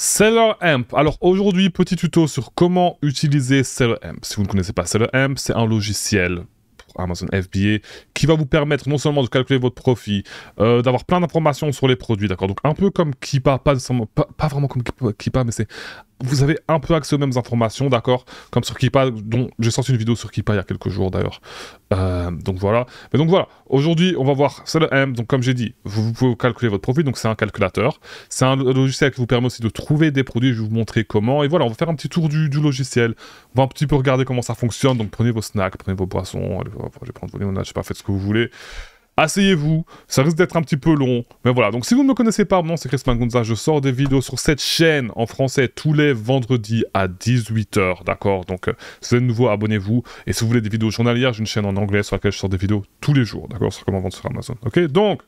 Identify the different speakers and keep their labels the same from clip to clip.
Speaker 1: Seller Amp. Alors aujourd'hui, petit tuto sur comment utiliser Seller Amp. Si vous ne connaissez pas Seller Amp, c'est un logiciel pour Amazon FBA qui va vous permettre non seulement de calculer votre profit, d'avoir plein d'informations sur les produits, d'accord. Donc un peu comme Keepa, pas vraiment comme Keepa, mais c'est vous avez un peu accès aux mêmes informations, d'accord, comme sur Keepa, dont j'ai sorti une vidéo sur Keepa il y a quelques jours d'ailleurs. Donc voilà. Mais donc voilà, aujourd'hui on va voir Seller Amp. Donc comme j'ai dit, vous pouvez calculer votre profit, donc c'est un calculateur. C'est un logiciel qui vous permet aussi de trouver des produits, je vais vous montrer comment. Et voilà, on va faire un petit tour du logiciel. On va un petit peu regarder comment ça fonctionne. Donc prenez vos snacks, prenez vos boissons, je vais prendre vos limonades, je sais pas, faites ce que vous voulez. Asseyez-vous, ça risque d'être un petit peu long, mais voilà. Donc si vous ne me connaissez pas, mon nom c'est Chris Mangunza, je sors des vidéos sur cette chaîne en français tous les vendredis à 18 h, d'accord. Donc si vous êtes nouveau, abonnez-vous, et si vous voulez des vidéos journalières, j'ai une chaîne en anglais sur laquelle je sors des vidéos tous les jours, d'accord, sur comment vendre sur Amazon, ok. Donc,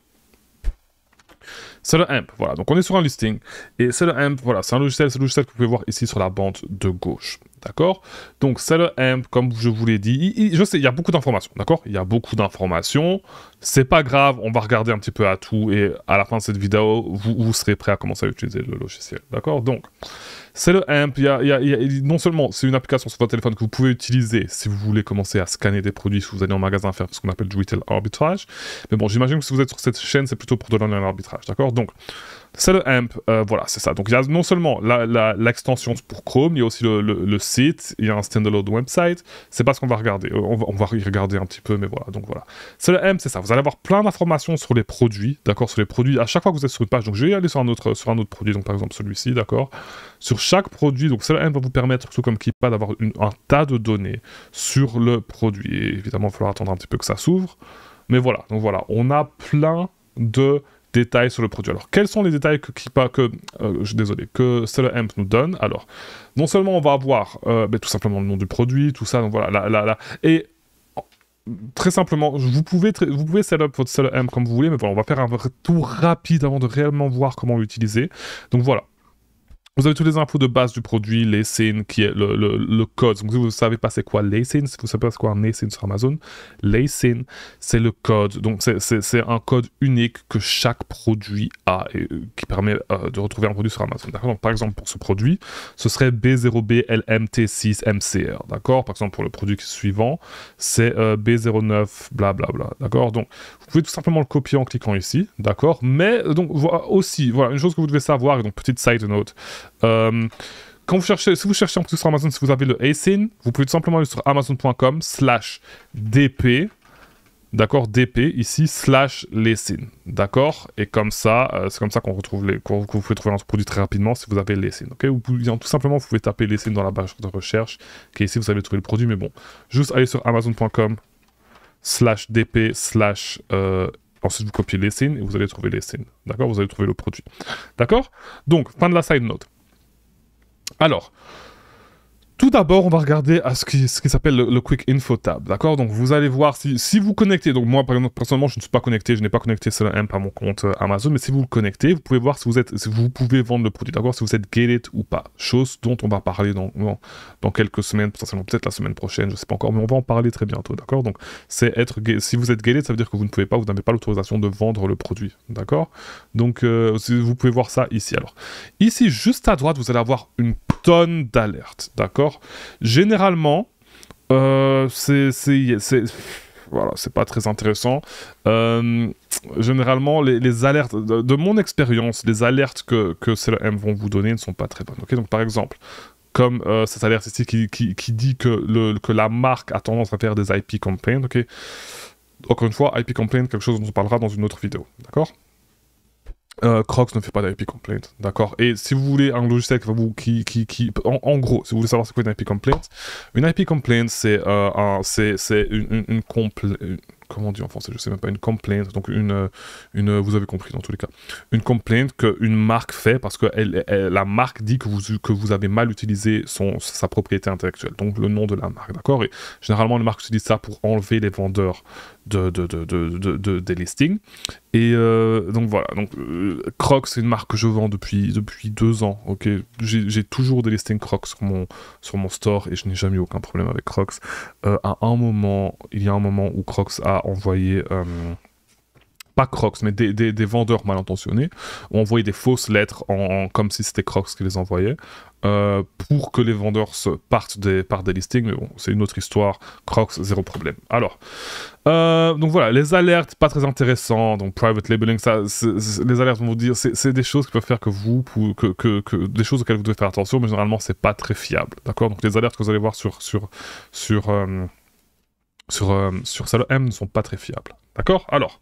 Speaker 1: Seller Amp, voilà, donc on est sur un listing, et Seller Amp, voilà, c'est un logiciel que vous pouvez voir ici sur la bande de gauche, d'accord. Donc Seller Amp, comme je vous l'ai dit, je sais, il y a beaucoup d'informations, d'accord, il y a beaucoup d'informations, c'est pas grave, on va regarder un petit peu à tout, et à la fin de cette vidéo, vous serez prêt à commencer à utiliser le logiciel, d'accord. Donc, Seller Amp, non seulement c'est une application sur votre téléphone que vous pouvez utiliser si vous voulez commencer à scanner des produits, si vous allez en magasin faire ce qu'on appelle du retail arbitrage. Mais bon, j'imagine que si vous êtes sur cette chaîne, c'est plutôt pour de l'online arbitrage, d'accord. Donc, Seller Amp, voilà, c'est ça. Donc, il y a non seulement l'extension pour Chrome, il y a aussi le site, il y a un standalone website. C'est pas ce qu'on va regarder. On va y regarder un petit peu, mais voilà. Donc, voilà. Seller Amp, c'est ça. Vous allez avoir plein d'informations sur les produits, d'accord, sur les produits. À chaque fois que vous êtes sur une page, donc je vais aller sur un autre produit, donc par exemple celui-ci, d'accord. Sur chaque produit, donc Seller Amp va vous permettre, tout comme Keepa, d'avoir un tas de données sur le produit. Et évidemment, il va falloir attendre un petit peu que ça s'ouvre. Mais voilà, donc voilà, on a plein de détails sur le produit. Alors, quels sont les détails que Seller Amp nous donne? Alors, non seulement on va avoir tout simplement le nom du produit, tout ça, donc voilà, et très simplement, vous pouvez set up votre Seller Amp comme vous voulez, mais voilà, on va faire un tour rapide avant de réellement voir comment l'utiliser. Donc voilà. Vous avez toutes les infos de base du produit, l'ASIN, qui est le code. Donc, si vous ne savez pas c'est quoi l'ASIN, si vous ne savez pas c'est quoi un ASIN sur Amazon, l'ASIN, c'est le code. Donc, c'est un code unique que chaque produit a et qui permet de retrouver un produit sur Amazon. D'accord. Donc, par exemple, pour ce produit, ce serait B0BLMT6MCR. D'accord. Par exemple, pour le produit suivant, c'est B09, blablabla. D'accord. Donc, vous pouvez tout simplement le copier en cliquant ici. D'accord. Mais, donc, aussi, voilà, une chose que vous devez savoir, et donc, petite side note. Quand vous cherchez, si vous cherchez en plus sur Amazon, si vous avez le ASIN, vous pouvez tout simplement aller sur amazon.com/dp, d'accord, DP ici /l'ASIN, d'accord, et comme ça, c'est comme ça qu'on retrouve que vous pouvez trouver un produit très rapidement si vous avez l'ASIN, ok. Tout simplement, vous pouvez taper l'ASIN dans la barre de recherche, et ici vous allez trouver le produit, mais bon, juste aller sur amazon.com/dp/ ensuite, vous copiez l'ASIN et vous allez trouver l'ASIN. D'accord. Vous allez trouver le produit. D'accord. Donc, fin de la side note. Alors, tout d'abord, on va regarder à ce qui s'appelle le Quick Info tab, d'accord. Donc, vous allez voir si vous connectez. Donc, moi, par exemple, personnellement, je ne suis pas connecté. Je n'ai pas connecté Seller Amp à mon compte Amazon. Mais si vous le connectez, vous pouvez voir si vous pouvez vendre le produit, d'accord. Si vous êtes gated ou pas. Chose dont on va parler dans quelques semaines, potentiellement peut-être la semaine prochaine, je ne sais pas encore, mais on va en parler très bientôt, d'accord. Donc, si vous êtes gated, ça veut dire que vous n'avez pas l'autorisation de vendre le produit, d'accord. Donc, vous pouvez voir ça ici. Alors, ici, juste à droite, vous allez avoir une tonne d'alertes, d'accord. Généralement, voilà, c'est pas très intéressant. Généralement, les alertes, de mon expérience, les alertes que Seller Amp vont vous donner ne sont pas très bonnes. Okay. Donc, par exemple, comme cette alerte ici qui dit que la marque a tendance à faire des IP complaints. Okay. Encore une fois, IP complaint, quelque chose dont on parlera dans une autre vidéo, d'accord. Crocs ne fait pas d'IP complaint, d'accord. Et si vous voulez un logiciel qui en gros, si vous voulez savoir c'est quoi une IP complaint, c'est une comment on dit en français, je sais même pas, une complaint, donc vous avez compris dans tous les cas, une complaint qu'une marque fait parce que la marque dit que vous avez mal utilisé sa propriété intellectuelle, donc le nom de la marque, d'accord. Et généralement, les marques utilisent ça pour enlever les vendeurs des listings. Et donc voilà, donc Crocs, c'est une marque que je vends depuis 2 ans, ok. J'ai toujours des listings Crocs sur mon store et je n'ai jamais eu aucun problème avec Crocs. Il y a un moment où Crocs a envoyé pas Crocs, mais des vendeurs mal intentionnés, ont envoyé des fausses lettres comme si c'était Crocs qui les envoyait, pour que les vendeurs partent des listings, mais bon, c'est une autre histoire. Crocs, zéro problème. Alors, donc voilà, les alertes, pas très intéressant. Donc private labeling, les alertes vont vous dire, c'est des choses qui peuvent faire que des choses auxquelles vous devez faire attention, mais généralement c'est pas très fiable, d'accord. Donc les alertes que vous allez voir sur SalotM ne sont pas très fiables, d'accord. Alors,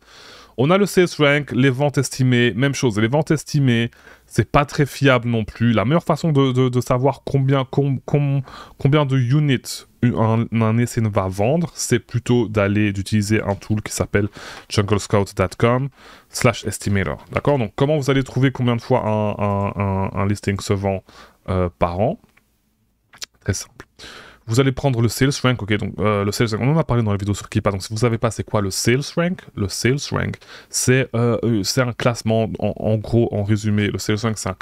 Speaker 1: on a le sales rank, les ventes estimées, même chose. Les ventes estimées, c'est pas très fiable non plus. La meilleure façon de savoir combien de units un SN va vendre, c'est plutôt d'utiliser un tool qui s'appelle junglescout.com/estimator. D'accord. Donc, comment vous allez trouver combien de fois un listing se vend par an? Très simple. Vous allez prendre le sales rank, ok, donc le sales rank, on en a parlé dans la vidéo sur Keepa, donc si vous ne savez pas c'est quoi le sales rank, c'est un classement, en gros, en résumé, le sales rank c'est un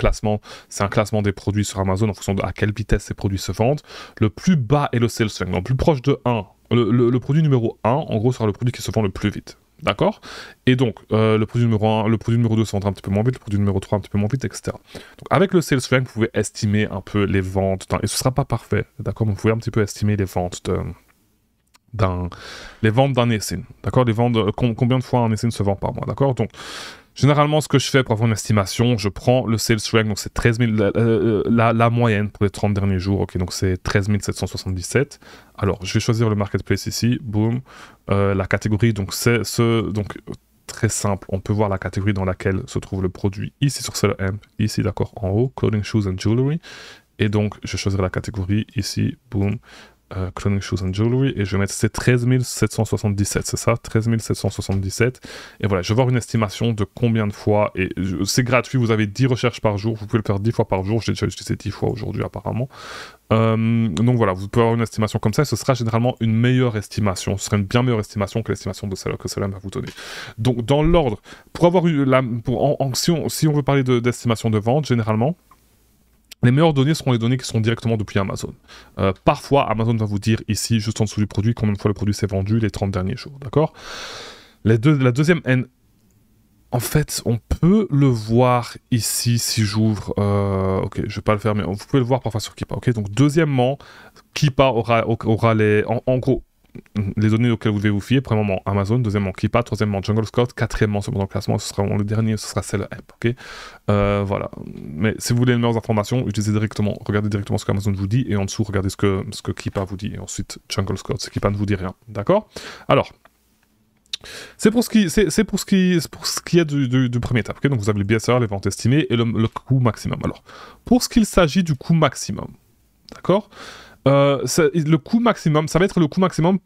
Speaker 1: classement des produits sur Amazon en fonction de à quelle vitesse ces produits se vendent. Le plus bas est le sales rank, donc plus proche de 1, le produit numéro 1, en gros, sera le produit qui se vend le plus vite. D'accord. Et donc, le produit numéro 1, le produit numéro 2 se vendra un petit peu moins vite, le produit numéro 3 un petit peu moins vite, etc. Donc, avec le sales rank, vous pouvez estimer un peu les ventes, et ce ne sera pas parfait, d'accord, mais vous pouvez un petit peu estimer les ventes d'un SN, d'accord, combien de fois un SN se vend par mois, d'accord. Donc, généralement, ce que je fais pour avoir une estimation, je prends le sales rank, donc c'est 13 000, la moyenne pour les 30 derniers jours, ok, donc c'est 13 777. Alors, je vais choisir le marketplace ici, boum, la catégorie, donc donc très simple, on peut voir la catégorie dans laquelle se trouve le produit, ici sur SalotM, ici, d'accord, en haut, clothing, shoes and jewelry, et donc, je vais choisir la catégorie, ici, boum, clothing, shoes and jewelry, et je vais mettre c'est 13 777, c'est ça, 13 777, et voilà, je vais voir une estimation de combien de fois, et c'est gratuit, vous avez 10 recherches par jour, vous pouvez le faire 10 fois par jour, j'ai déjà utilisé 10 fois aujourd'hui apparemment, donc voilà, vous pouvez avoir une estimation comme ça, et ce sera généralement une meilleure estimation, ce sera une bien meilleure estimation que l'estimation que SalotM va vous donner. Donc dans l'ordre, pour avoir eu si on veut parler d'estimation de vente, généralement, les meilleures données seront les données qui sont directement depuis Amazon. Parfois, Amazon va vous dire ici, juste en dessous du produit, combien de fois le produit s'est vendu les 30 derniers jours, d'accord. La deuxième N, en fait, on peut le voir ici si j'ouvre... ok, je vais pas le faire, mais vous pouvez le voir parfois sur Keepa, ok. Donc, deuxièmement, Keepa aura les... En gros, les données auxquelles vous devez vous fier, premièrement Amazon, deuxièmement Keepa, troisièmement Jungle Scout, quatrièmement ce classement, ce sera le dernier, ce sera SalotM, ok. Voilà. Mais si vous voulez les meilleures informations, regardez directement ce qu'Amazon vous dit, et en dessous, regardez ce que Keepa vous dit, et ensuite Jungle Scout, ce Keepa ne vous dit rien, d'accord. Alors, c'est pour ce qui est du premier étape, ok. Donc vous avez le BSR, les ventes estimées, et le coût maximum. Alors, pour ce qu'il s'agit du coût maximum, d'accord. Le coût maximum, ça va être le coût maximum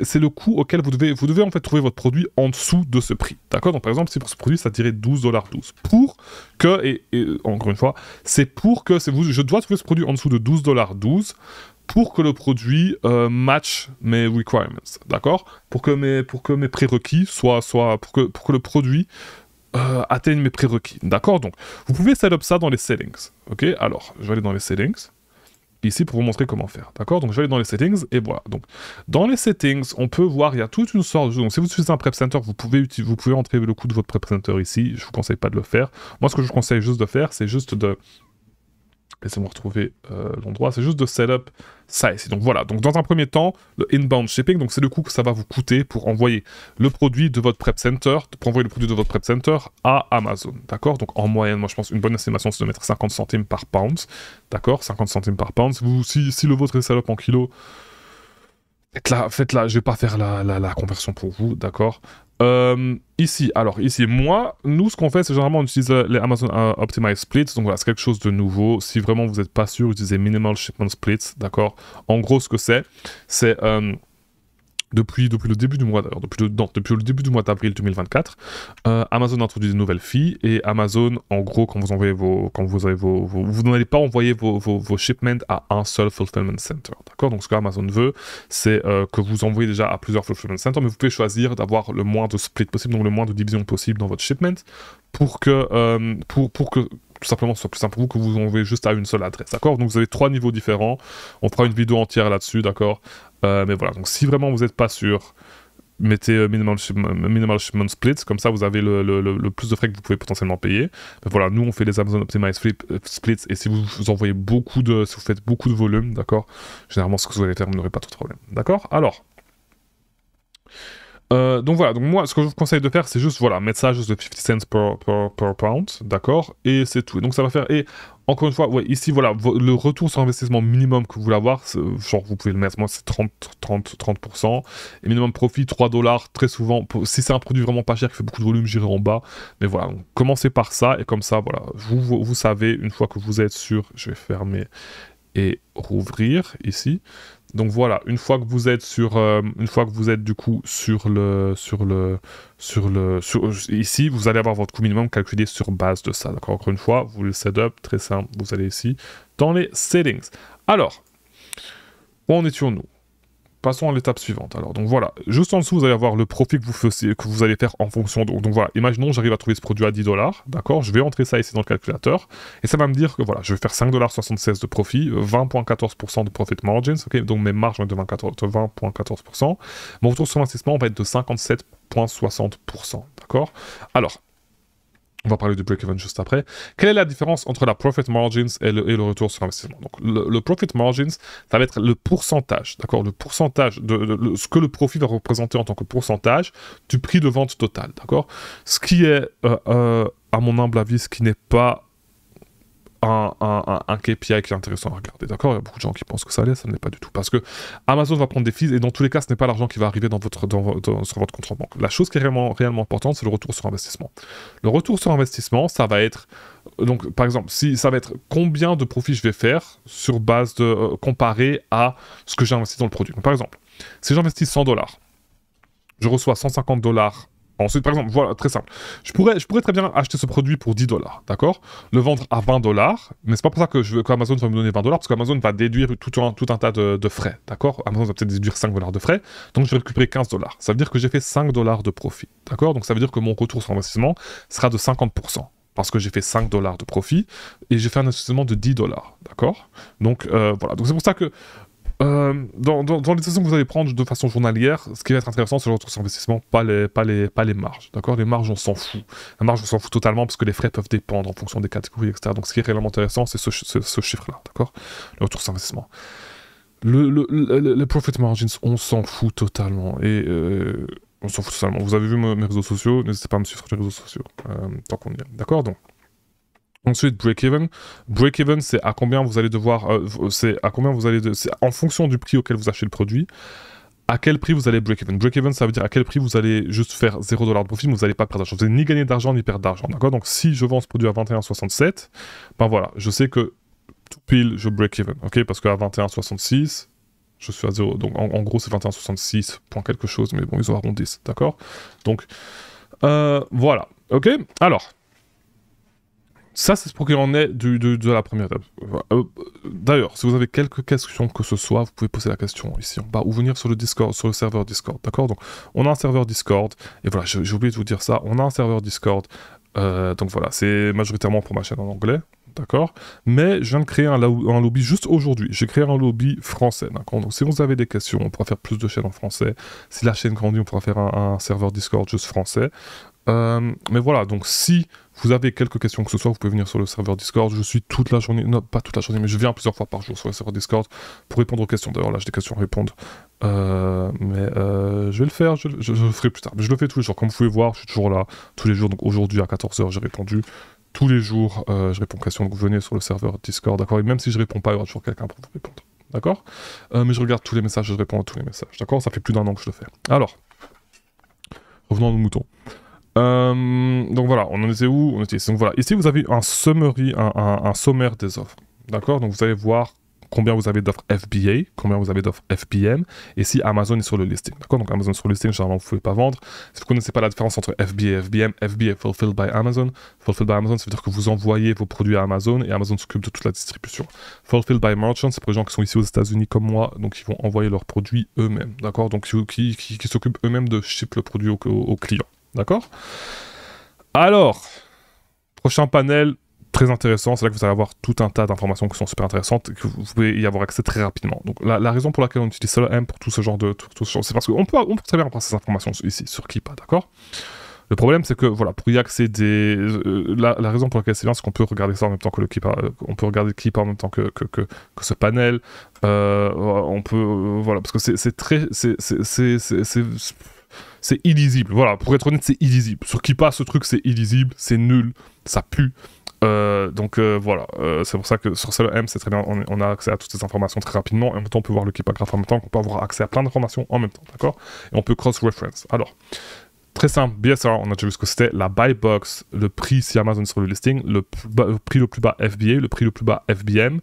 Speaker 1: c'est le coût auquel vous devez en fait trouver votre produit en dessous de ce prix, d'accord. Donc par exemple, si pour ce produit ça dirait $12.12, pour que, et encore une fois, je dois trouver ce produit en dessous de $12.12 pour que le produit match mes requirements, d'accord, pour que mes prérequis soient pour que le produit atteigne mes prérequis, d'accord. Donc vous pouvez set up ça dans les settings, ok. Alors je vais aller dans les settings ici pour vous montrer comment faire, d'accord. Donc je vais aller dans les settings, et voilà. Donc dans les settings, on peut voir, il y a toute une sorte de... Donc si vous utilisez un prep center, vous pouvez entrer le coût de votre prep center ici, je vous conseille pas de le faire. Moi, ce que je vous conseille juste de faire, c'est juste de... Laissez-moi retrouver l'endroit, c'est juste de setup ça ici. Donc voilà, donc dans un premier temps, le inbound shipping, donc c'est le coût que ça va vous coûter pour envoyer le produit de votre prep center, à Amazon, d'accord. Donc en moyenne, moi je pense une bonne estimation c'est de mettre 50 centimes par pound, d'accord, 50 centimes par pound. Si le vôtre est setup en kilos, faites-la, je vais pas faire la conversion pour vous, d'accord. Ici, nous, ce qu'on fait, c'est généralement on utilise les Amazon Optimized Splits, donc voilà, c'est quelque chose de nouveau. Si vraiment vous n'êtes pas sûr, utilisez Minimal Shipment Splits, d'accord. En gros, ce que c'est depuis le début du mois, d'ailleurs, depuis le début du mois d'avril 2024, Amazon a introduit de nouvelles fees, et Amazon, en gros, quand vous n'allez pas envoyer vos shipments à un seul fulfillment center, d'accord. Donc ce qu'Amazon veut, c'est que vous envoyez déjà à plusieurs fulfillment centers, mais vous pouvez choisir d'avoir le moins de split possible, donc le moins de division possible dans votre shipment, pour que tout simplement ce soit plus simple pour vous que vous envoyez juste à une seule adresse, d'accord. Donc vous avez 3 niveaux différents, on fera une vidéo entière là-dessus, d'accord. Mais voilà, donc si vraiment vous n'êtes pas sûr, mettez minimal shipment split, comme ça vous avez le plus de frais que vous pouvez potentiellement payer. Mais voilà, nous on fait les Amazon Optimized Splits, et si vous envoyez si vous faites beaucoup de volume, d'accord, généralement ce que vous allez faire, vous n'aurez pas trop de problème, d'accord. Alors, donc voilà, donc moi ce que je vous conseille de faire c'est juste voilà, mettre ça juste de 50 cents per pound, d'accord, et c'est tout. Et donc ça va faire, et encore une fois, ouais, ici voilà, le retour sur investissement minimum que vous voulez avoir, genre vous pouvez le mettre, moi c'est 30%, et minimum profit 3 $, très souvent, si c'est un produit vraiment pas cher qui fait beaucoup de volume, j'irai en bas, mais voilà, donc, commencez par ça, et comme ça voilà, vous savez, une fois que vous êtes sûr, je vais fermer et rouvrir ici. Donc voilà, une fois que vous êtes du coup ici, vous allez avoir votre coût minimum calculé sur base de ça. D'accord. Encore une fois, vous le setup, très simple. Vous allez ici dans les settings. Alors, où en étions-nous? Passons à l'étape suivante. Alors, donc voilà, juste en dessous, vous allez avoir le profit que vous allez faire en fonction de... Donc voilà, imaginons j'arrive à trouver ce produit à 10 $, d'accord, je vais entrer ça ici dans le calculateur, et ça va me dire que voilà, je vais faire 5,76 $ de profit, 20,14% de profit margins, ok, donc mes marges vont être de 20,14%, mon retour sur investissement va être de 57,60%, d'accord. Alors, on va parler du break-even juste après. Quelle est la différence entre la profit margins et le retour sur investissement? Donc, le profit margins, ça va être le pourcentage, d'accord? Le pourcentage de ce que le profit va représenter en tant que pourcentage du prix de vente total, d'accord? Ce qui est, à mon humble avis, ce qui n'est pas un KPI qui est intéressant à regarder, d'accord? Il y a beaucoup de gens qui pensent que ça l'est, ça ne l'est pas du tout. Parce que Amazon va prendre des fees, et dans tous les cas, ce n'est pas l'argent qui va arriver sur votre compte en banque. La chose qui est réellement importante, c'est le retour sur investissement. Le retour sur investissement, ça va être... Donc, par exemple, ça va être combien de profit je vais faire sur base de... comparé à ce que j'ai investi dans le produit. Donc, par exemple, si j'investis 100 $, je reçois 150 $. Ensuite, par exemple, voilà, très simple. Je pourrais très bien acheter ce produit pour 10 $, d'accord? Le vendre à 20 $, mais c'est pas pour ça qu'Amazon va me donner 20 $, parce qu'Amazon va déduire tout un tas de frais, d'accord? Amazon va peut-être déduire 5 $ de frais, donc je vais récupérer 15 $. Ça veut dire que j'ai fait 5 $ de profit, d'accord? Donc ça veut dire que mon retour sur investissement sera de 50%. Parce que j'ai fait 5 $ de profit, et j'ai fait un investissement de 10 $, d'accord? Donc voilà, donc c'est pour ça que dans les décisions que vous allez prendre de façon journalière, ce qui va être intéressant, c'est le retour sur investissement, pas les marges, d'accord? Les marges, on s'en fout. La marge, on s'en fout totalement, parce que les frais peuvent dépendre en fonction des catégories, etc. Donc, ce qui est réellement intéressant, c'est ce chiffre-là, d'accord? Le retour sur investissement. Le profit margins, on s'en fout totalement. Et on s'en fout totalement. Vous avez vu mes réseaux sociaux, n'hésitez pas à me suivre sur les réseaux sociaux, tant qu'on y est, d'accord? Donc, ensuite, break-even. Break-even, c'est à combien vous allez devoir... c'est en fonction du prix auquel vous achetez le produit, à quel prix vous allez break-even. Break-even, ça veut dire à quel prix vous allez juste faire 0 $ de profit, mais vous n'allez pas perdre d'argent. Vous n'allez ni gagner d'argent, ni perdre d'argent, d'accord? Donc, si je vends ce produit à 21,67, ben voilà, je sais que tout pile, je break-even, ok? Parce qu'à 21,66... je suis à 0, donc en gros c'est 21,66 point quelque chose, mais bon, ils ont arrondi, d'accord? Donc, voilà, ok? Alors, ça, c'est pour qu'il en est de la première étape. D'ailleurs, si vous avez quelques questions que ce soit, vous pouvez poser la question ici en bas, ou venir sur le Discord, sur le serveur Discord, d'accord? Donc, on a un serveur Discord, et voilà, j'ai oublié de vous dire ça, on a un serveur Discord, donc voilà, c'est majoritairement pour ma chaîne en anglais, d'accord? Mais je viens de créer un lobby juste aujourd'hui. J'ai créé un lobby français, d'accord? Donc si vous avez des questions, on pourra faire plus de chaînes en français. Si la chaîne grandit, on pourra faire un serveur Discord juste français. Mais voilà, donc si vous avez quelques questions que ce soit, vous pouvez venir sur le serveur Discord. Je suis toute la journée, non pas toute la journée, mais je viens plusieurs fois par jour sur le serveur Discord pour répondre aux questions. D'ailleurs là j'ai des questions à répondre. Je vais le faire, je le ferai plus tard. Mais je le fais tous les jours, comme vous pouvez voir, je suis toujours là tous les jours. Donc aujourd'hui à 14 h j'ai répondu. Tous les jours, je réponds aux questions, donc venez sur le serveur Discord, d'accord? Et même si je réponds pas, il y aura toujours quelqu'un pour vous répondre, d'accord? Mais je regarde tous les messages, je réponds à tous les messages, d'accord? Ça fait plus d'1 an que je le fais. Alors, revenons à nos moutons. Donc voilà, on en était où? On était ici. Donc voilà, ici vous avez un summary, un sommaire des offres, d'accord? Donc vous allez voir combien vous avez d'offres FBA, combien vous avez d'offres FBM, et si Amazon est sur le listing, d'accord? Donc Amazon sur le listing, généralement vous ne pouvez pas vendre. Si vous ne connaissez pas la différence entre FBA et FBM, FBA, Fulfilled by Amazon. Fulfilled by Amazon, ça veut dire que vous envoyez vos produits à Amazon, et Amazon s'occupe de toute la distribution. Fulfilled by Merchant, c'est pour les gens qui sont ici aux États-Unis comme moi, donc ils vont envoyer leurs produits eux-mêmes, d'accord? Donc qui s'occupent eux-mêmes de ship le produit au client, d'accord? Alors, prochain panel, très intéressant, c'est là que vous allez avoir tout un tas d'informations qui sont super intéressantes et que vous pouvez y avoir accès très rapidement. Donc la raison pour laquelle on utilise SoloAmp pour tout ce genre de... c'est parce qu'on peut très bien avoir ces informations ici, sur Keepa, d'accord? Le problème, c'est que, voilà, pour y accéder, la raison pour laquelle c'est bien, c'est qu'on peut regarder ça en même temps que le Keepa, on peut regarder Keepa en même temps que ce panel, on peut, voilà, parce que c'est très, c'est illisible, voilà, pour être honnête, c'est illisible. Sur Keepa, ce truc, c'est illisible, c'est nul, ça pue. Donc voilà, c'est pour ça que sur SoloAmp, c'est très bien, on a accès à toutes ces informations très rapidement, et en même temps on peut voir le Keepa graph en même temps, on peut avoir accès à plein d'informations en même temps, d'accord? Et on peut cross-reference. Alors, très simple, BSR, on a déjà vu ce que c'était, la buy box, le prix si Amazon sur le listing, le prix le plus bas FBA, le prix le plus bas FBM,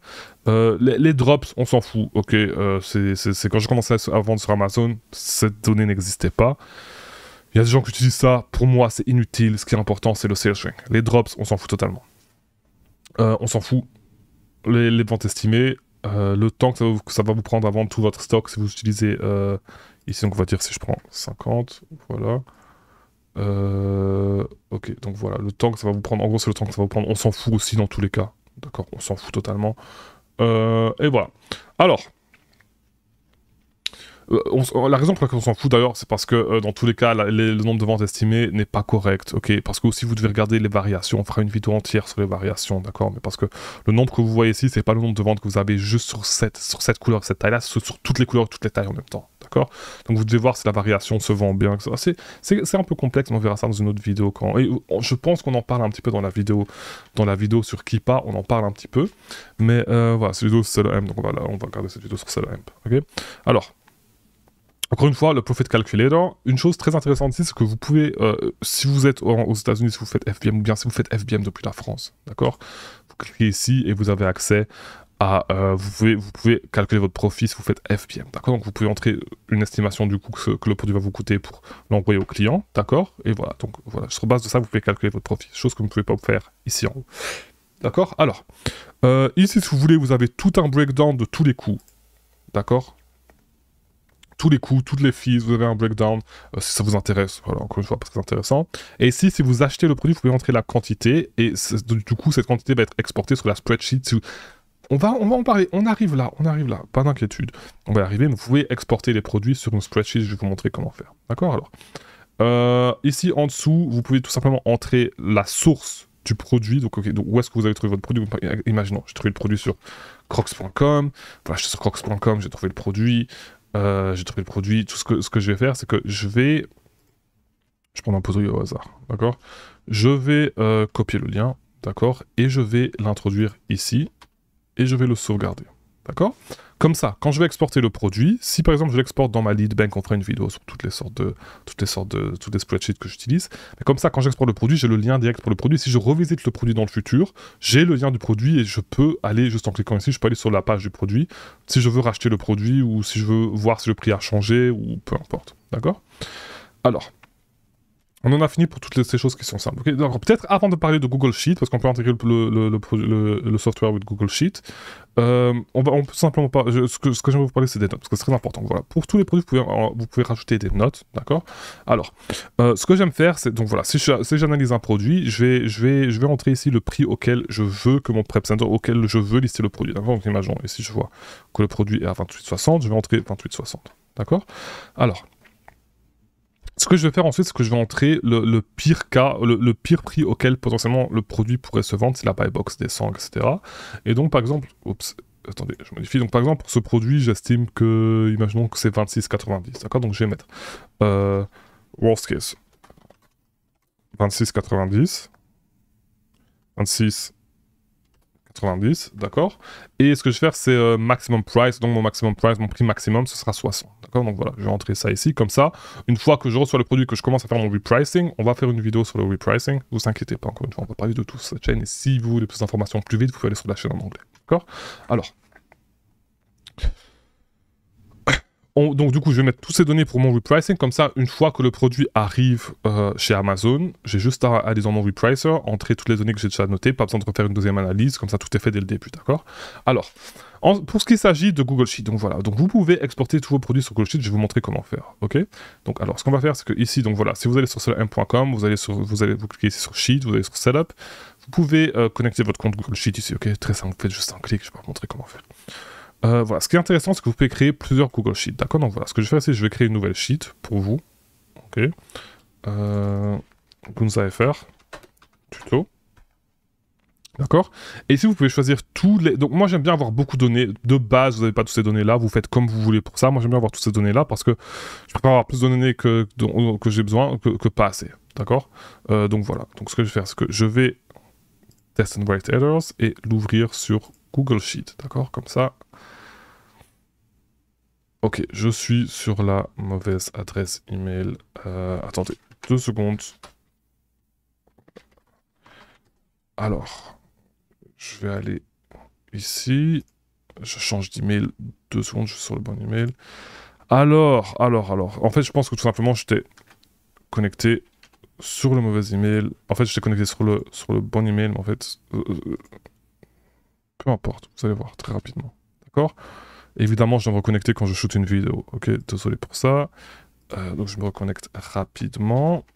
Speaker 1: les drops, on s'en fout, ok, c'est quand je commençais à vendre sur Amazon, cette donnée n'existait pas. Il y a des gens qui utilisent ça, pour moi c'est inutile, ce qui est important c'est le sales shrink. Les drops, on s'en fout totalement. On s'en fout. Les ventes estimées, le temps que ça va vous prendre à vendre tout votre stock si vous utilisez, ici donc on va dire si je prends 50, voilà. Ok, donc voilà, le temps que ça va vous prendre, en gros c'est le temps que ça va vous prendre, on s'en fout aussi dans tous les cas, d'accord, on s'en fout totalement. Et voilà. Alors, la raison pour laquelle on s'en fout d'ailleurs, c'est parce que dans tous les cas, le nombre de ventes estimées n'est pas correct, ok? Parce que aussi vous devez regarder les variations, on fera une vidéo entière sur les variations, d'accord? Mais parce que le nombre que vous voyez ici, c'est pas le nombre de ventes que vous avez juste sur cette couleur, cette taille-là, c'est sur toutes les couleurs, toutes les tailles en même temps, d'accord? Donc vous devez voir si la variation se vend bien. C'est un peu complexe, mais on verra ça dans une autre vidéo. Et je pense qu'on en parle un petit peu dans la vidéo sur Keepa, on en parle un petit peu. Mais voilà, cette vidéo c'est SoloAmp, donc on va regarder cette vidéo sur SoloAmp, ok? Alors, encore une fois, le Profit Calculator, une chose très intéressante ici, c'est que vous pouvez, si vous êtes aux États-Unis, si vous faites FBM, ou bien si vous faites FBM depuis la France, d'accord? Vous cliquez ici et vous avez accès à, vous pouvez calculer votre profit si vous faites FBM, d'accord? Donc vous pouvez entrer une estimation du coût que le produit va vous coûter pour l'envoyer au client, d'accord? Et voilà, donc voilà, sur base de ça, vous pouvez calculer votre profit, chose que vous ne pouvez pas faire ici en haut, d'accord? Alors, ici, si vous voulez, vous avez tout un breakdown de tous les coûts, d'accord? Tous les coûts, toutes les fees, vous avez un breakdown, si ça vous intéresse, voilà, encore une fois, parce que c'est intéressant. Et ici, si vous achetez le produit, vous pouvez entrer la quantité, et du coup, cette quantité va être exportée sur la spreadsheet. On va en parler, on arrive là, pas d'inquiétude. On va y arriver, mais vous pouvez exporter les produits sur une spreadsheet, je vais vous montrer comment faire. D'accord, alors. Ici, en dessous, vous pouvez tout simplement entrer la source du produit, donc, okay, donc où est-ce que vous avez trouvé votre produit? Imaginons, j'ai trouvé le produit sur crocs.com, voilà, je suis sur crocs.com, j'ai trouvé le produit, tout ce que je vais faire, c'est que je prends un produit au hasard, d'accord? Je vais copier le lien, d'accord? Et je vais l'introduire ici, et je vais le sauvegarder, d'accord? Comme ça, quand je vais exporter le produit, si par exemple je l'exporte dans ma lead bank, on fera une vidéo sur toutes les spreadsheets que j'utilise, mais comme ça, quand j'exporte le produit, j'ai le lien direct pour le produit. Si je revisite le produit dans le futur, j'ai le lien du produit et je peux aller, juste en cliquant ici, je peux aller sur la page du produit, si je veux racheter le produit ou si je veux voir si le prix a changé ou peu importe, d'accord? Alors, on en a fini pour toutes ces choses qui sont simples. Okay, donc peut-être avant de parler de Google Sheet, parce qu'on peut intégrer le software avec Google Sheet, on peut simplement pas. Ce que j'aimerais vous parler, c'est des notes, parce que c'est très important. Voilà, pour tous les produits, vous pouvez rajouter des notes, d'accord? Alors, ce que j'aime faire, c'est donc voilà, si j'analyse un produit, je vais entrer ici le prix auquel je veux que mon prep center, auquel je veux lister le produit. D'accord? Donc imaginons ici, je vois que le produit est à 28,60, je vais entrer 28,60, d'accord? Alors. Ce que je vais faire ensuite, c'est que je vais entrer le pire cas, le pire prix auquel potentiellement le produit pourrait se vendre si la buy box descend, etc. Et donc, par exemple, attendez, je modifie. Donc, par exemple, pour ce produit, j'estime que, imaginons que c'est 26,90, d'accord? Donc, je vais mettre worst case 26,90, 26,90, d'accord? Et ce que je vais faire, c'est maximum price. Donc, mon prix maximum, ce sera 60. D'accord? Donc voilà, je vais entrer ça ici. Comme ça, une fois que je reçois le produit, que je commence à faire mon repricing, on va faire une vidéo sur le repricing. Ne vous inquiétez pas, encore une fois, on va parler de tout sur cette chaîne. Et si vous voulez plus d'informations plus vite, vous pouvez aller sur la chaîne en anglais. D'accord? Alors. Donc du coup, je vais mettre toutes ces données pour mon repricing. Comme ça, une fois que le produit arrive chez Amazon, j'ai juste à aller dans mon repricer, entrer toutes les données que j'ai déjà notées, pas besoin de refaire une deuxième analyse, comme ça tout est fait dès le début, d'accord? Alors, pour ce qui s'agit de Google Sheet, donc voilà, donc vous pouvez exporter tous vos produits sur Google Sheet, je vais vous montrer comment faire, ok? Donc alors, ce qu'on va faire, c'est que ici, donc voilà, si vous allez sur SoloAmp.com, vous cliquez ici sur Sheet, vous allez sur Setup, vous pouvez connecter votre compte Google Sheet ici, ok? Très simple, vous faites juste un clic, je vais vous montrer comment faire. Voilà, ce qui est intéressant, c'est que vous pouvez créer plusieurs Google Sheets, d'accord? Donc voilà, ce que je vais faire, c'est que je vais créer une nouvelle sheet pour vous, ok? Gunza FR, tuto. D'accord? Et ici, vous pouvez choisir tous les... Donc, moi, j'aime bien avoir beaucoup de données. De base, vous n'avez pas toutes ces données-là. Vous faites comme vous voulez pour ça. Moi, j'aime bien avoir toutes ces données-là parce que je préfère avoir plus de données que j'ai besoin que pas assez. D'accord? Donc, voilà. Donc, ce que je vais faire, c'est que je vais test and write headers et l'ouvrir sur Google Sheet. D'accord? Comme ça. Ok, je suis sur la mauvaise adresse email. Attendez, 2 secondes. Alors... Je vais aller ici. Je change d'email. 2 secondes, je suis sur le bon email. Alors. En fait, je pense que tout simplement, j'étais connecté sur le mauvais email. En fait, j'étais connecté sur le bon email, mais en fait... peu importe, vous allez voir très rapidement. D'accord? Évidemment, je dois me reconnecter quand je shoot une vidéo. Ok, désolé pour ça. Donc, je me reconnecte rapidement.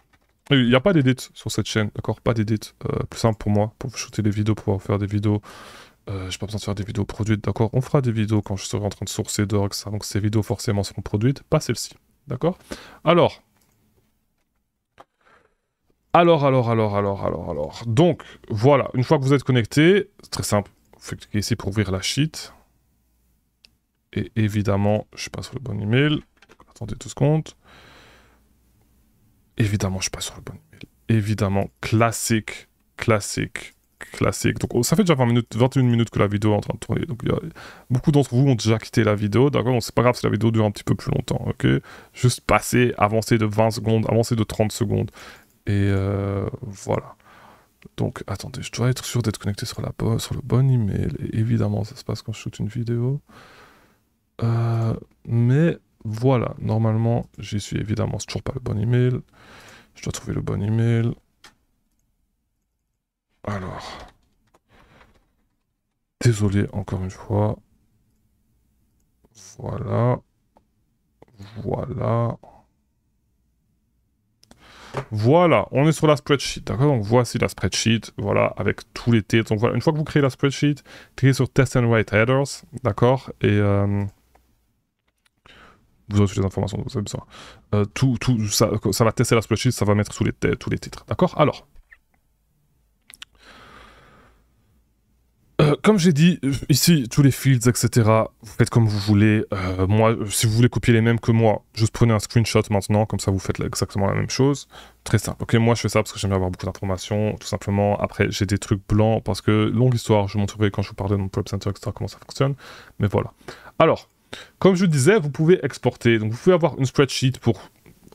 Speaker 1: Il n'y a pas d'édit sur cette chaîne, d'accord? Pas d'édit. Plus simple pour moi, pour shooter des vidéos, pour pouvoir faire des vidéos. J'ai pas besoin de faire des vidéos produites, d'accord? On fera des vidéos quand je serai en train de sourcer Docs, donc ces vidéos forcément seront produites, pas celles-ci, d'accord? Alors. Donc, voilà, une fois que vous êtes connecté, c'est très simple. Vous faites cliquer ici pour ouvrir la sheet. Et évidemment, je suis pas sur le bon email. Attendez 2 secondes. Évidemment, je suis pas sur le bon email. Évidemment, classique. Donc, ça fait déjà 21 minutes que la vidéo est en train de tourner. Donc, beaucoup d'entre vous ont déjà quitté la vidéo. D'accord? Donc, c'est pas grave si la vidéo dure un petit peu plus longtemps. Ok? Juste passer, avancer de 20 secondes, avancer de 30 secondes. Et voilà. Donc, attendez, je dois être sûr d'être connecté sur le bon email. Et évidemment, ça se passe quand je shoot une vidéo. Mais voilà, normalement, j'y suis évidemment. C'est toujours pas le bon email. Je dois trouver le bon email. Alors. Désolé encore une fois. Voilà. Voilà, on est sur la spreadsheet, d'accord? Donc voici la spreadsheet, voilà, avec tous les titres. Donc voilà, une fois que vous créez la spreadsheet, cliquez sur Test and Write Headers, d'accord? Et vous aurez toutes les informations dont vous avez besoin. Ça va tester la spreadsheet, ça va mettre tous les titres, d'accord? Alors. Comme j'ai dit, ici, tous les fields, etc., vous faites comme vous voulez. Moi, si vous voulez copier les mêmes que moi, juste prenez un screenshot maintenant, comme ça vous faites exactement la même chose. Très simple. Ok, moi je fais ça parce que j'aime bien avoir beaucoup d'informations, tout simplement. Après, j'ai des trucs blancs parce que, longue histoire, je vous montrerai quand je vous parlerai de mon Prep Center, etc., comment ça fonctionne. Mais voilà. Alors, comme je disais, vous pouvez exporter. Donc, vous pouvez avoir une spreadsheet pour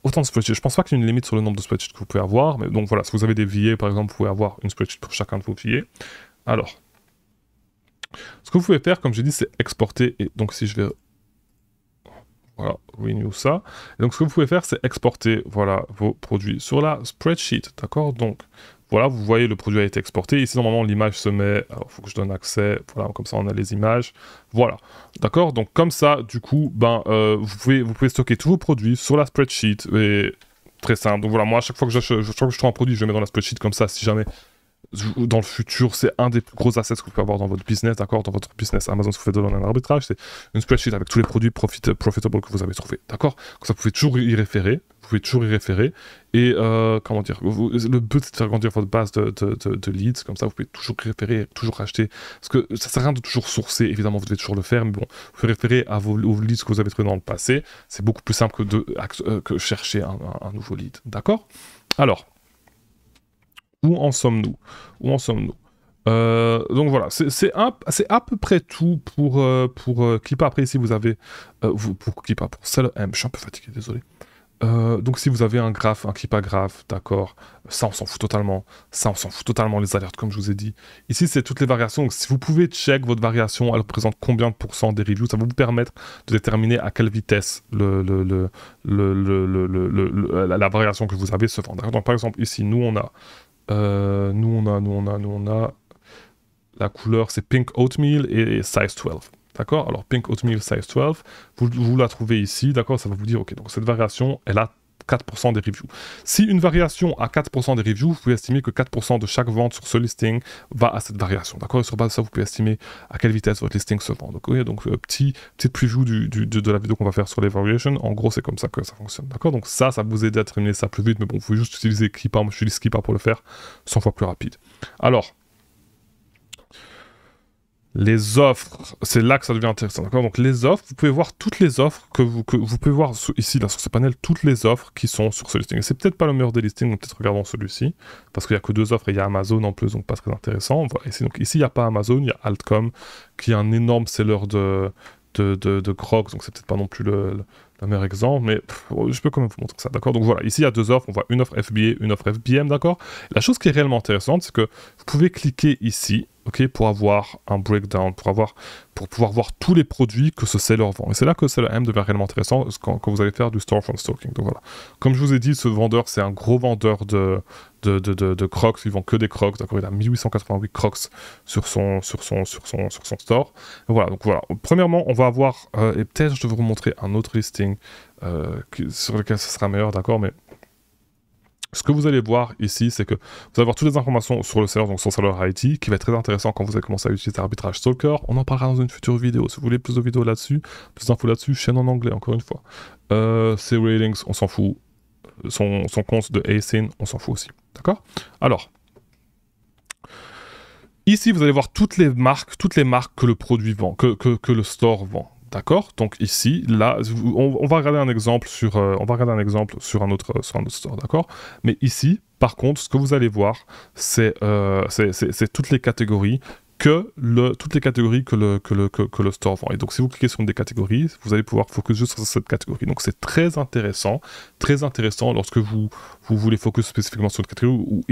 Speaker 1: autant de spreadsheets. Je pense pas qu'il y ait une limite sur le nombre de spreadsheets que vous pouvez avoir. Mais donc voilà, si vous avez des VA, par exemple, vous pouvez avoir une spreadsheet pour chacun de vos VA. Alors. Ce que vous pouvez faire, comme j'ai dit, c'est exporter. Et donc, si je vais... Voilà, renew ça. Et donc, ce que vous pouvez faire, c'est exporter, voilà, vos produits sur la spreadsheet, d'accord? Donc, voilà, vous voyez, le produit a été exporté. Ici, normalement, l'image se met... Alors, il faut que je donne accès. Voilà, comme ça, on a les images. Voilà, d'accord? Donc, comme ça, du coup, vous pouvez stocker tous vos produits sur la spreadsheet. Et très simple. Donc, voilà, moi, à chaque fois que je trouve un produit, je le mets dans la spreadsheet comme ça, si jamais... Dans le futur, c'est un des plus gros assets que vous pouvez avoir dans votre business, d'accord? Dans votre business Amazon, si vous faites de l'online arbitrage, c'est une spreadsheet avec tous les produits profitable que vous avez trouvés, d'accord? Donc ça, vous pouvez toujours y référer. Et, comment dire, le but, c'est de faire grandir votre base de leads, comme ça, vous pouvez toujours y référer, toujours acheter. Parce que ça sert à rien de toujours sourcer, évidemment, vous devez toujours le faire, mais bon, vous pouvez référer aux leads que vous avez trouvés dans le passé. C'est beaucoup plus simple que chercher un nouveau lead, d'accord? Alors, où en sommes-nous? Donc voilà, c'est à peu près tout pour Clipa. Après, ici, vous avez... pour Clipa, pour Seller M, je suis un peu fatigué, désolé. Donc si vous avez un Clipa graph, d'accord, ça on s'en fout totalement. Les alertes, comme je vous ai dit. Ici, c'est toutes les variations. Donc si vous pouvez check votre variation, elle représente combien de pourcents des reviews, ça va vous permettre de déterminer à quelle vitesse la variation que vous avez se vend. Donc par exemple, ici, nous on a la couleur, c'est Pink Oatmeal et Size 12. D'accord? Alors, Pink Oatmeal Size 12, vous la trouvez ici, d'accord? Ça va vous dire, ok, donc cette variation, elle a 4% des reviews. Si une variation a 4% des reviews, vous pouvez estimer que 4% de chaque vente sur ce listing va à cette variation. D'accord? Et sur base de ça, vous pouvez estimer à quelle vitesse votre listing se vend. Donc, okay, donc petite preview de la vidéo qu'on va faire sur les variations. En gros, c'est comme ça que ça fonctionne. D'accord? Donc ça vous aide à terminer ça plus vite, mais bon, vous pouvez juste utiliser Keeper. Moi, j'utilise Keeper pour le faire 100 fois plus rapide. Alors, les offres, c'est là que ça devient intéressant, d'accord? Donc les offres, vous pouvez voir toutes les offres que vous pouvez voir ici, là, sur ce panel, toutes les offres qui sont sur ce listing. Et c'est peut-être pas le meilleur des listings, donc peut-être regardons celui-ci, parce qu'il n'y a que 2 offres et il y a Amazon en plus, donc pas très intéressant. Voilà, ici, donc ici, il n'y a pas Amazon, il y a Altcom, qui est un énorme seller de Crocs, donc c'est peut-être pas non plus le meilleur exemple, mais je peux quand même vous montrer ça, d'accord? Donc voilà, ici il y a 2 offres, on voit une offre FBA, une offre FBM, d'accord? La chose qui est réellement intéressante, c'est que vous pouvez cliquer ici, ok, pour avoir un breakdown, pour pouvoir voir tous les produits que ce seller vend. Et c'est là que Seller M devient réellement intéressant quand vous allez faire du storefront stalking. Donc voilà, comme je vous ai dit, ce vendeur, c'est un gros vendeur de Crocs, il vend que des Crocs, d'accord? Il a 1888 Crocs sur son store. Et voilà, donc voilà. Premièrement, on va avoir, et peut-être je vais vous montrer un autre listing sur lequel ce sera meilleur, d'accord? Mais ce que vous allez voir ici, c'est que vous allez avoir toutes les informations sur le seller, donc sur Seller IT, qui va être très intéressant quand vous allez commencer à utiliser Arbitrage Stalker. On en parlera dans une future vidéo. Si vous voulez plus de vidéos là-dessus, plus d'infos là-dessus, chaîne en anglais, encore une fois. Ses ratings, on s'en fout. Son compte de ASIN, on s'en fout aussi. D'accord? Alors, ici, vous allez voir toutes les marques que le produit vend, que le store vend. D'accord? Donc ici, là, on va regarder un exemple sur, un autre store, d'accord? Mais ici, par contre, ce que vous allez voir, c'est toutes les catégories que le store vend. Et donc, si vous cliquez sur une des catégories, vous allez pouvoir focus juste sur cette catégorie. Donc, c'est très intéressant lorsque vous voulez focus spécifiquement sur une catégorie où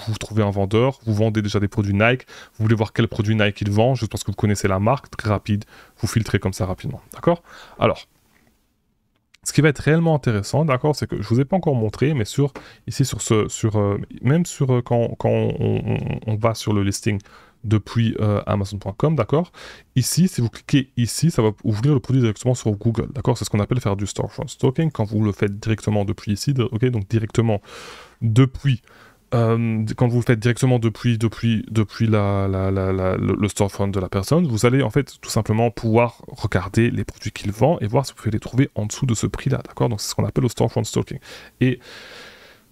Speaker 1: vous trouvez un vendeur, vous vendez déjà des produits Nike, vous voulez voir quel produit Nike il vend, juste parce que vous connaissez la marque, très rapide, vous filtrez comme ça rapidement. D'accord? Alors, ce qui va être réellement intéressant, d'accord, c'est que je vous ai pas encore montré, mais quand on va sur le listing depuis Amazon.com, d'accord. Ici, si vous cliquez ici, ça va ouvrir le produit directement sur Google, d'accord. C'est ce qu'on appelle faire du storefront stalking quand vous le faites directement depuis ici, ok. Donc directement depuis. Quand vous le faites directement depuis le storefront de la personne, vous allez en fait tout simplement pouvoir regarder les produits qu'il vend et voir si vous pouvez les trouver en dessous de ce prix-là, d'accord? Donc c'est ce qu'on appelle le storefront stalking. Et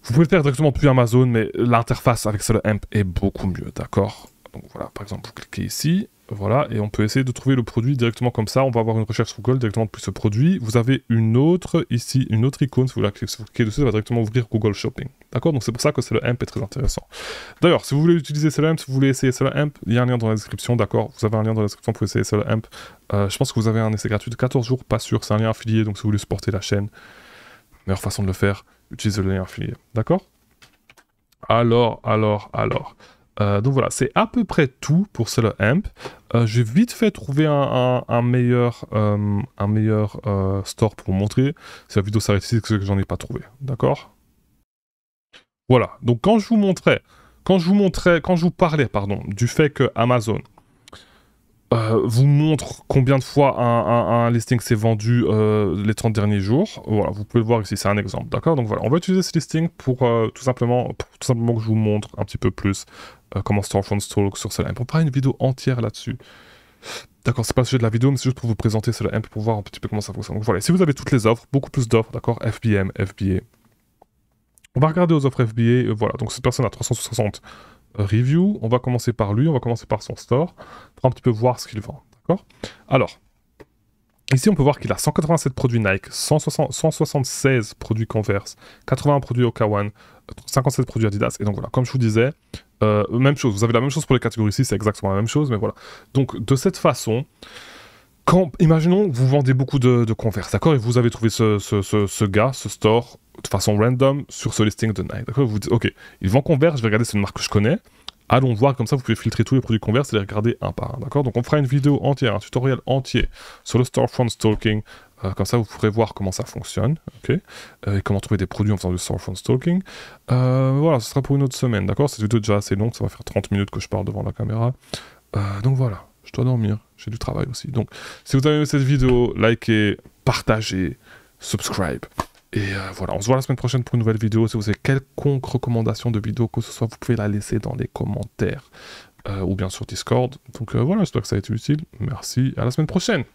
Speaker 1: vous pouvez le faire directement depuis Amazon, mais l'interface avec Seller Amp est beaucoup mieux, d'accord? Donc voilà, par exemple, vous cliquez ici, voilà, et on peut essayer de trouver le produit directement comme ça. On va avoir une recherche sur Google directement depuis ce produit. Vous avez une autre icône, si vous cliquez dessus, ça va directement ouvrir Google Shopping. D'accord? Donc c'est pour ça que Seller Amp est très intéressant. D'ailleurs, si vous voulez utiliser Seller Amp, si vous voulez essayer Seller Amp, il y a un lien dans la description, d'accord? Vous avez un lien dans la description pour essayer Seller Amp. Je pense que vous avez un essai gratuit de 14 jours, pas sûr, c'est un lien affilié, donc si vous voulez supporter la chaîne, meilleure façon de le faire, utilisez le lien affilié. D'accord? Alors. Donc voilà, c'est à peu près tout pour Seller Amp. J'ai vite fait trouver un meilleur store pour vous montrer. Si la vidéo s'arrête ici, c'est que j'en ai pas trouvé. D'accord? Voilà, donc quand je vous parlais, du fait que Amazon vous montre combien de fois un listing s'est vendu les 30 derniers jours. Voilà, vous pouvez le voir ici, c'est un exemple, d'accord? Donc voilà, on va utiliser ce listing pour tout simplement que je vous montre un petit peu plus comment storefront stalk sur Seller Amp. On fera une vidéo entière là-dessus. D'accord, c'est pas le sujet de la vidéo, mais c'est juste pour vous présenter Seller Amp pour voir un petit peu comment ça fonctionne. Donc voilà, si vous avez toutes les offres, beaucoup plus d'offres, d'accord? FBM, FBA. On va regarder aux offres FBA, voilà, donc cette personne a 360 review, on va commencer par lui, on va commencer par son store, pour un petit peu voir ce qu'il vend, d'accord? Alors, ici on peut voir qu'il a 187 produits Nike, 176 produits Converse, 81 produits Okawan, 57 produits Adidas, et donc voilà, comme je vous disais, même chose, vous avez la même chose pour les catégories ici, c'est exactement la même chose, mais voilà. Donc de cette façon, imaginons que vous vendez beaucoup de Converse, d'accord, et vous avez trouvé ce gars, ce store, de façon random, sur ce listing de Nike, d'accord, vous vous dites, ok, il vend Converse, je vais regarder, c'est une marque que je connais, allons voir, comme ça vous pouvez filtrer tous les produits Converse et les regarder un par un, d'accord, donc on fera une vidéo entière, un tutoriel entier sur le storefront stalking, comme ça vous pourrez voir comment ça fonctionne, ok, et comment trouver des produits en faisant du storefront stalking. Voilà, ce sera pour une autre semaine, d'accord, cette vidéo est déjà assez longue, ça va faire 30 minutes que je parle devant la caméra, donc voilà. Je dois dormir, j'ai du travail aussi. Donc, si vous avez aimé cette vidéo, likez, partagez, subscribe. Et voilà, on se voit la semaine prochaine pour une nouvelle vidéo. Si vous avez quelconque recommandation de vidéo que ce soit, vous pouvez la laisser dans les commentaires ou bien sur Discord. Donc voilà, j'espère que ça a été utile. Merci, à la semaine prochaine.